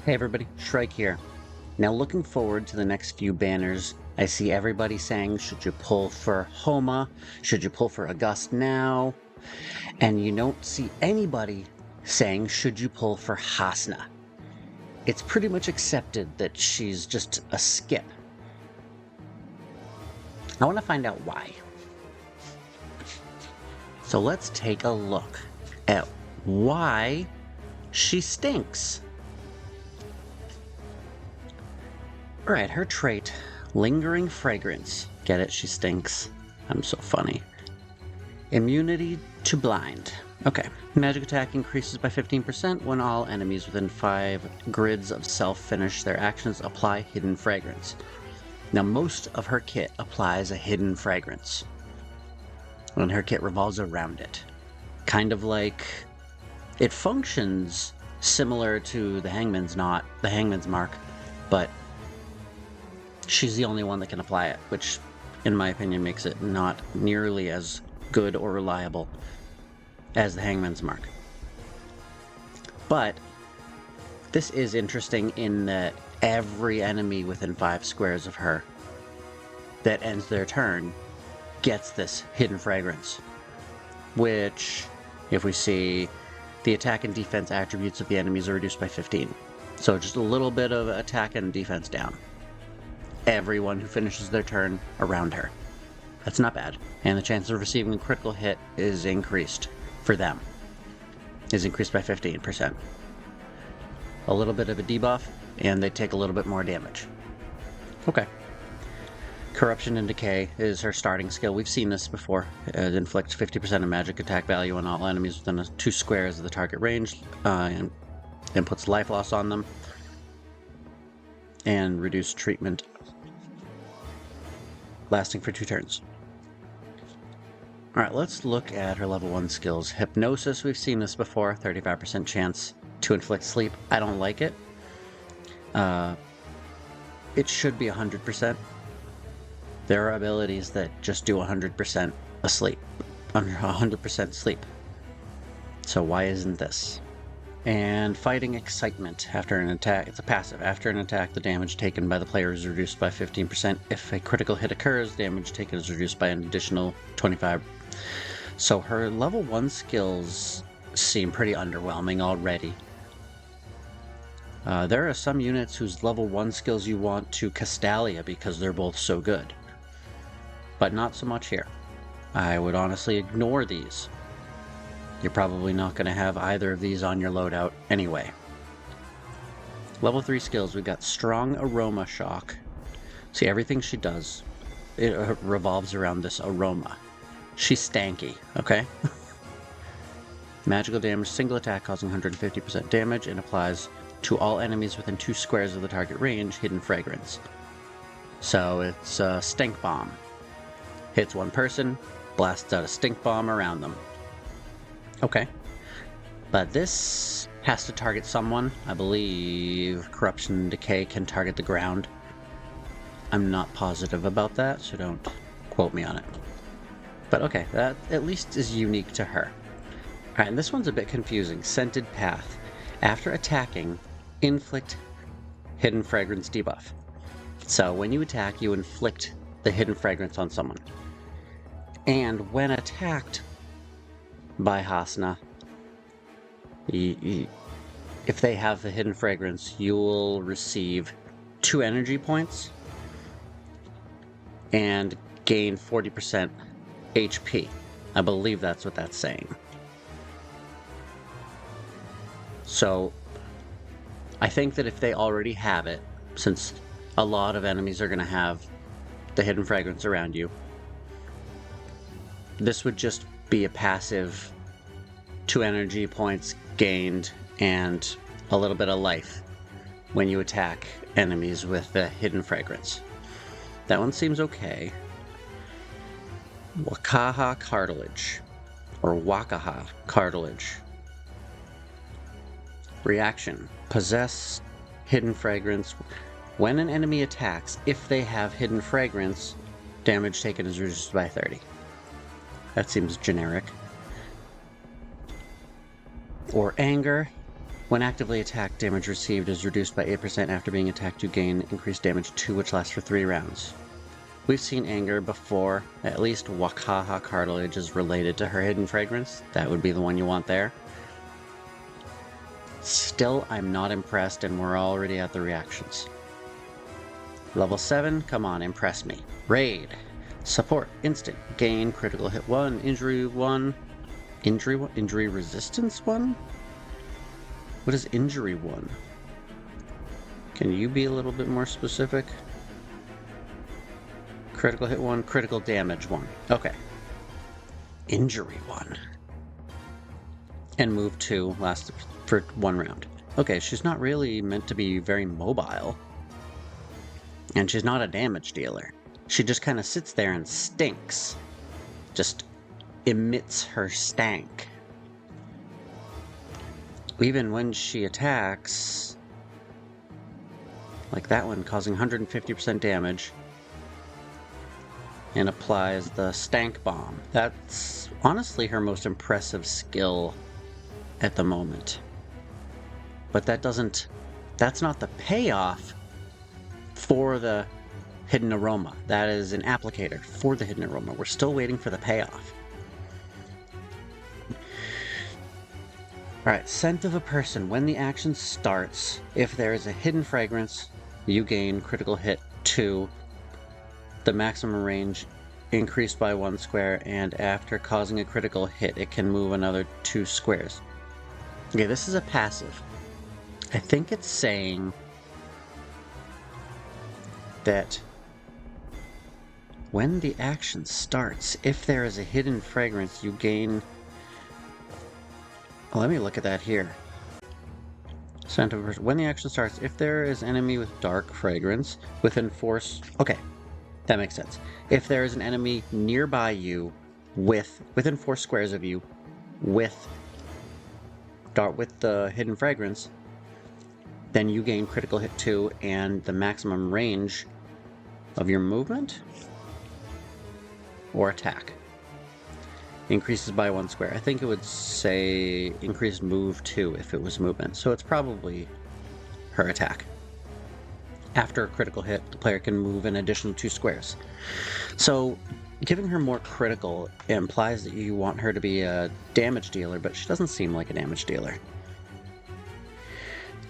Hey everybody, Shrike here. Now looking forward to the next few banners, I see everybody saying, should you pull for Homa? Should you pull for August now? And you don't see anybody saying, should you pull for Hasna? It's pretty much accepted that she's just a skip. I want to find out why. So let's take a look at why she stinks. Alright, her trait, Lingering Fragrance. Get it? She stinks. I'm so funny. Immunity to blind. Okay. Magic attack increases by 15% when all enemies within 5 grids of self finish their actions apply Hidden Fragrance. Now, most of her kit applies a Hidden Fragrance, and her kit revolves around it. Kind of like... it functions similar to the Hangman's Mark, but she's the only one that can apply it, which, in my opinion, makes it not nearly as good or reliable as the Hangman's Mark. But this is interesting in that every enemy within 5 squares of her that ends their turn gets this Hidden Fragrance, which, if we see, the attack and defense attributes of the enemies are reduced by 15. So just a little bit of attack and defense down. Everyone who finishes their turn around her. That's not bad. And the chance of receiving a critical hit is increased for them. Is increased by 15%. A little bit of a debuff, and they take a little bit more damage. Okay. Corruption and Decay is her starting skill. We've seen this before. It inflicts 50% of magic attack value on all enemies within 2 squares of the target range, and puts life loss on them. And reduced treatment, lasting for 2 turns. Alright, let's look at her level 1 skills. Hypnosis, we've seen this before, 35% chance to inflict sleep. I don't like it. It should be 100%. There are abilities that just do 100% asleep. 100% sleep. So why isn't this? And Fighting Excitement. After an attack, it's a passive. After an attack, the damage taken by the player is reduced by 15%. If a critical hit occurs, damage taken is reduced by an additional 25%. So her level 1 skills seem pretty underwhelming already. There are some units whose level 1 skills you want to Castalia because they're both so good. But not so much here. I would honestly ignore these. You're probably not going to have either of these on your loadout anyway. Level 3 skills, we've got Strong Aroma Shock. See, everything she does, it revolves around this aroma. She's stanky, okay? Magical damage, single attack causing 150% damage, and applies to all enemies within 2 squares of the target range, Hidden Fragrance. So it's a Stink Bomb. Hits one person, blasts out a stink bomb around them. Okay. But this has to target someone. I believe Corruption and Decay can target the ground. I'm not positive about that, so don't quote me on it. But okay, that at least is unique to her. Alright, and this one's a bit confusing. Scented Path. After attacking, inflict Hidden Fragrance debuff. So when you attack, you inflict the Hidden Fragrance on someone. And when attacked by Hasna, if they have the Hidden Fragrance, you will receive 2 energy points and gain 40% HP. I believe that's what that's saying. So I think that if they already have it, since a lot of enemies are going to have the Hidden Fragrance around you, this would just be a passive 2 energy points gained and a little bit of life when you attack enemies with the Hidden Fragrance. That one seems okay. Wakaha Cartilage, or Wakaha Cartilage. Reaction. Possess Hidden Fragrance. When an enemy attacks, if they have Hidden Fragrance, damage taken is reduced by 30. That seems generic. Or Anger. When actively attacked, damage received is reduced by 8%. After being attacked, you gain increased damage 2, which lasts for 3 rounds. We've seen anger before. At least Wakaha cartilage is related to her hidden fragrance. That would be the one you want there. Still, I'm not impressed, and we're already at the reactions. Level 7, come on, impress me. Raid. Support, instant. Gain, critical hit 1, injury 1. Injury 1? Injury resistance 1? What is injury 1? Can you be a little bit more specific? Critical hit 1, critical damage 1. Okay. Injury 1. And move 2 lasts for 1 round. Okay, she's not really meant to be very mobile. And she's not a damage dealer. She just kind of sits there and stinks. Just emits her stank. Even when she attacks, like that one, causing 150% damage, and applies the stank bomb. That's honestly her most impressive skill at the moment. But that's not the payoff for the hidden aroma. That is an applicator for the hidden aroma. We're still waiting for the payoff. Alright, scent of a person. When the action starts, if there is a hidden fragrance, you gain critical hit 2, the maximum range increased by 1 square, and after causing a critical hit, it can move another 2 squares. Okay, this is a passive. I think it's saying that when the action starts, if there is a hidden fragrance, you gain... Oh, let me look at that here. Scent of a person. When the action starts, if there is enemy with dark fragrance within 4... Okay, that makes sense. If there is an enemy nearby you within 4 squares of you with the hidden fragrance, then you gain critical hit 2 and the maximum range of your movement or attack increases by 1 square. I think it would say increased move 2 if it was movement, so it's probably her attack. After a critical hit, the player can move an additional 2 squares. So giving her more critical implies that you want her to be a damage dealer, but she doesn't seem like a damage dealer.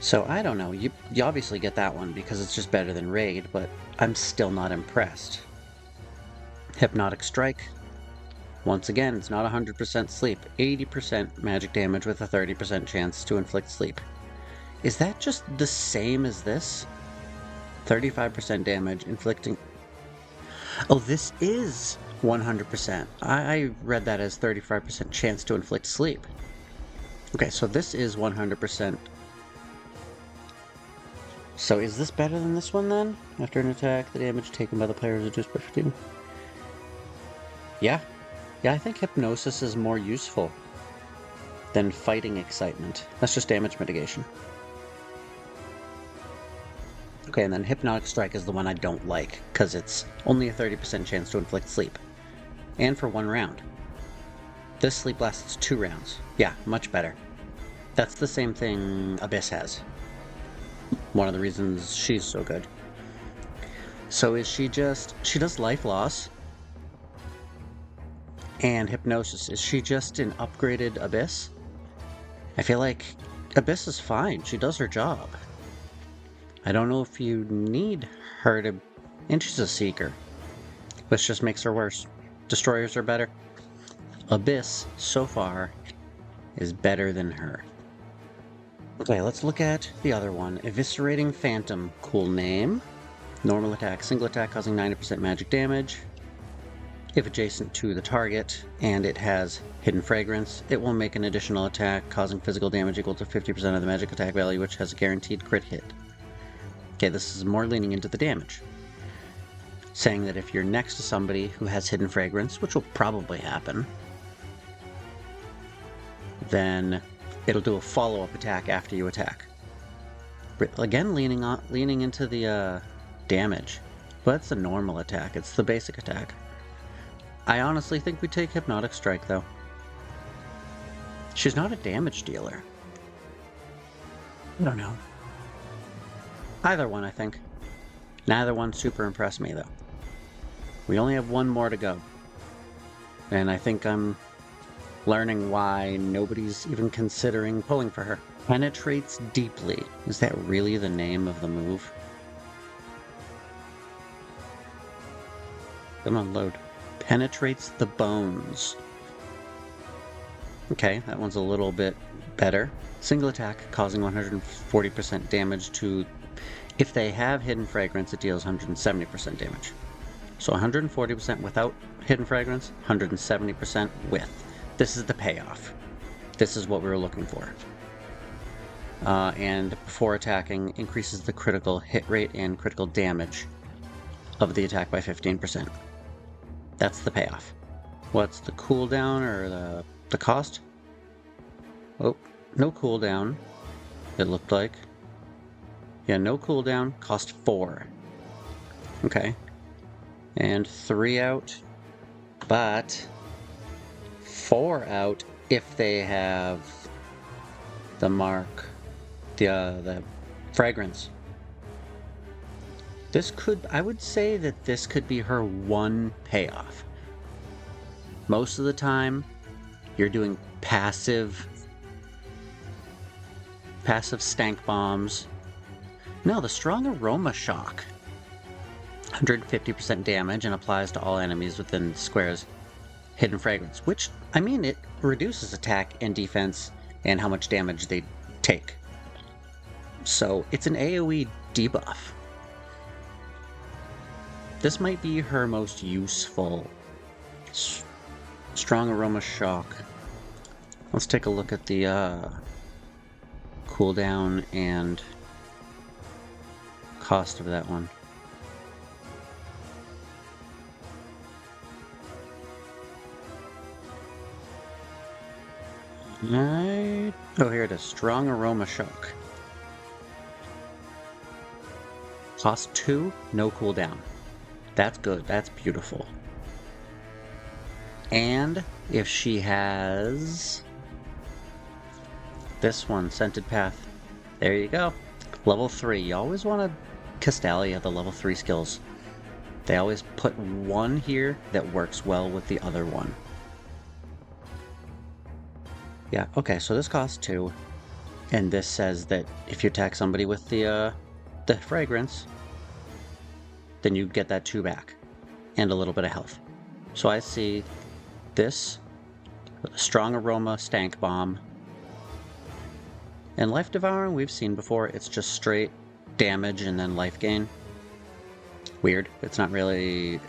So I don't know, you obviously get that one because it's just better than Raid, but I'm still not impressed. Hypnotic Strike. Once again, it's not 100% sleep. 80% magic damage with a 30% chance to inflict sleep. Is that just the same as this? 35% damage, inflicting... Oh, this is 100%. I read that as 35% chance to inflict sleep. Okay, so this is 100%. So is this better than this one then? After an attack, the damage taken by the player is reduced by 15. Yeah. Yeah, I think Hypnosis is more useful than Fighting Excitement. That's just damage mitigation. Okay, and then Hypnotic Strike is the one I don't like, because it's only a 30% chance to inflict sleep. And for 1 round. This sleep lasts 2 rounds. Yeah, much better. That's the same thing Abyss has. One of the reasons she's so good. So is she does life loss and hypnosis. Is she just an upgraded Abyss? I feel like Abyss is fine. She does her job. I don't know if you need her to... And she's a Seeker, which just makes her worse. Destroyers are better. Abyss, so far, is better than her. Okay, let's look at the other one. Eviscerating Phantom. Cool name. Normal attack. Single attack causing 90% magic damage. If adjacent to the target, and it has hidden fragrance, it will make an additional attack causing physical damage equal to 50% of the magic attack value, which has a guaranteed crit hit. Okay, this is more leaning into the damage. Saying that if you're next to somebody who has hidden fragrance, which will probably happen, then it'll do a follow-up attack after you attack. Again, leaning into the damage. But it's a normal attack. It's the basic attack. I honestly think we take Hypnotic Strike, though. She's not a damage dealer. I don't know. Either one, I think. Neither one super impressed me, though. We only have one more to go. And I think I'm learning why nobody's even considering pulling for her. Penetrates deeply. Is that really the name of the move? Come on, load. Penetrates the bones. Okay, that one's a little bit better. Single attack, causing 140% damage to... If they have Hidden Fragrance, it deals 170% damage. So 140% without Hidden Fragrance, 170% with. This is the payoff. This is what we were looking for. And before attacking, increases the critical hit rate and critical damage of the attack by 15%. That's the payoff. What's the cooldown or the cost? Oh, no cooldown, it looked like. Yeah, no cooldown, cost 4. Okay. And 3 out, but 4 out if they have the mark, the fragrance. This could, I would say that this could be her one payoff. Most of the time, you're doing passive stank bombs. No, the strong aroma shock. 150% damage and applies to all enemies within squares Hidden Fragrance, which, I mean, it reduces attack and defense and how much damage they take. So it's an AoE debuff. This might be her most useful. Strong aroma shock. Let's take a look at the cooldown and cost of that one. Oh, here it is. Strong aroma shock. Cost 2, no cooldown. That's good. That's beautiful. And if she has this one, Scented Path, there you go. Level 3. You always want to Castalia the level 3 skills. They always put one here that works well with the other one. Yeah, okay, so this costs 2. And this says that if you attack somebody with the fragrance, then you get that 2 back. And a little bit of health. So I see this, strong aroma stank bomb. And life devouring we've seen before, it's just straight damage and then life gain. Weird. It's not really...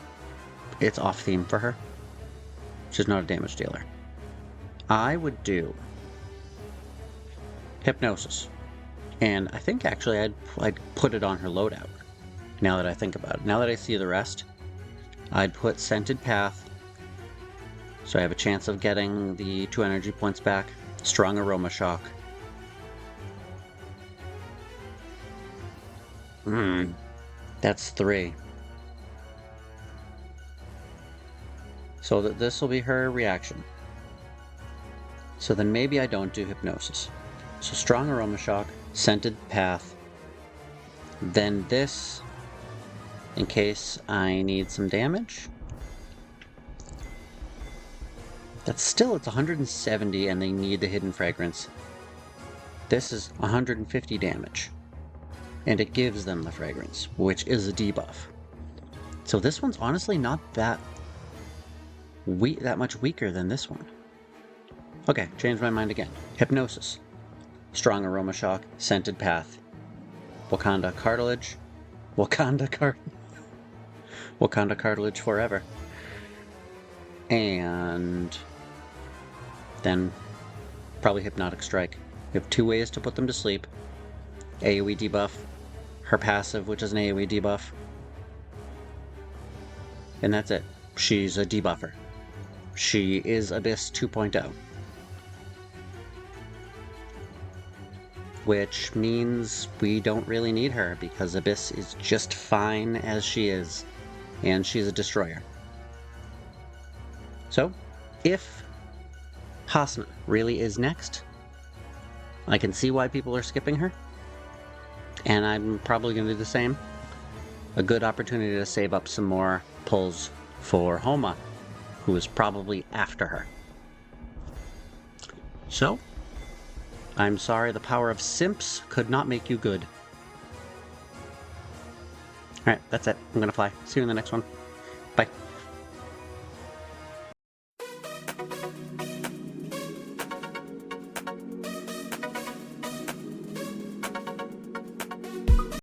It's off theme for her. She's not a damage dealer. I would do Hypnosis. And I think actually I'd put it on her loadout. Now that I think about it. Now that I see the rest, I'd put Scented Path. So I have a chance of getting the 2 energy points back. Strong Aroma Shock. That's 3. So this will be her reaction. So then maybe I don't do Hypnosis. So Strong Aroma Shock, Scented Path, then this, in case I need some damage. That's still, it's 170 and they need the Hidden Fragrance. This is 150 damage. And it gives them the Fragrance, which is a debuff. So this one's honestly not that much weaker than this one. Okay, change my mind again. Hypnosis. Strong Aroma Shock, Scented Path. Wakanda Cartilage. Wakanda Cartilage forever. And then probably Hypnotic Strike. We have 2 ways to put them to sleep. AoE debuff. Her passive, which is an AoE debuff. And that's it. She's a debuffer. She is Abyss 2.0. Which means we don't really need her, because Abyss is just fine as she is. And she's a destroyer. So, if Hasna really is next, I can see why people are skipping her. And I'm probably going to do the same. A good opportunity to save up some more pulls for Homa, who is probably after her. So, I'm sorry the power of simps could not make you good. Alright, that's it. I'm gonna fly. See you in the next one. Bye.